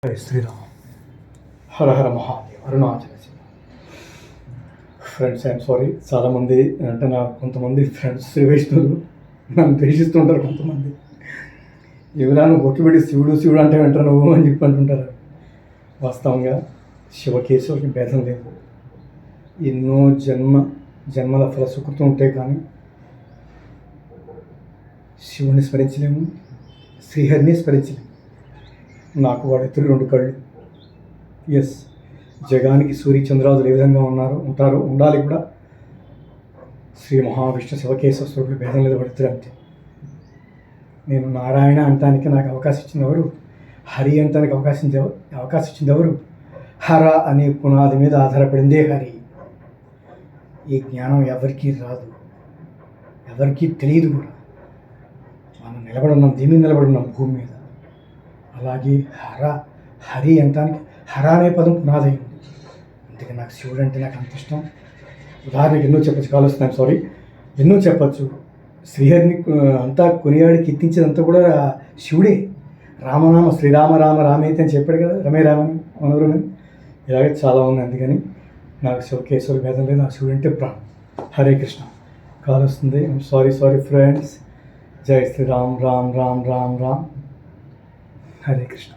Hare Sriram. Har Har Mahadev. Arunachala Shiva. Friends, I'm sorry. చాలామంది అంటే కొంతమంది ఫ్రెండ్స్ శ్రీ వైష్ణవులు నన్ను ద్వేషిస్తుంటారు. కొంతమంది ఎవరా నువ్వు బొట్టు పెట్టి శివుడు శివుడు అంటే వెంటనే నువ్వు అని చెప్పి అంటుంటారు. వాస్తవంగా శివకేశవులకి భేదం లేదు. ఎన్నో జన్మల ఫల సుకృతం ఉంటే కానీ శివుని స్మరించలేము, శ్రీహరిని స్మరించలేము. నాకు వాడిద్దరు రెండు కళ్ళు. ఎస్, జగానికి సూర్య చంద్రాదులు ఏ విధంగా ఉంటారో ఉండాలి కూడా. శ్రీ మహావిష్ణు శివకేశవ స్వరూపులు భేదం లేదు, వాడిద్దరు అంతే. నేను నారాయణ అంటానికి నాకు అవకాశం ఇచ్చింది ఎవరు? హరి అంటానికి అవకాశం ఇచ్చింది ఎవరు? హర అనే పునాది మీద ఆధారపడిందే హరి. ఈ జ్ఞానం ఎవరికీ రాదు, ఎవరికీ తెలియదు కూడా. మనం నిలబడున్నాం, దీని మీద నిలబడున్నాం, భూమి మీద. అలాగే హరి అంటానికి హర అనే పదం పునాది ఉంది. అందుకే నాకు శివుడు అంటే నాకు అంత ఇష్టం. ఉదాహరణకి ఎన్నో చెప్పచ్చు, కాలుస్తున్నాను సారీ, ఎన్నో చెప్పచ్చు. శ్రీహరిని అంతా కొనియాడి కీర్తించేదంతా కూడా శివుడే. రామనామ శ్రీరామ రామ రామేతి అని చెప్పాడు కదా, రమే రామని మనోరమని. ఇలాగే చాలా ఉంది. అందుకని నాకు శివకేశవులు భేదం లేదు, నాకు శివుడు అంటే ప్రాణం. హరే కృష్ణ. కాల్ వస్తుంది. Sorry friends. జై శ్రీరామ్. రామ్ రామ్ రామ్ రామ్. హరే కృష్ణ.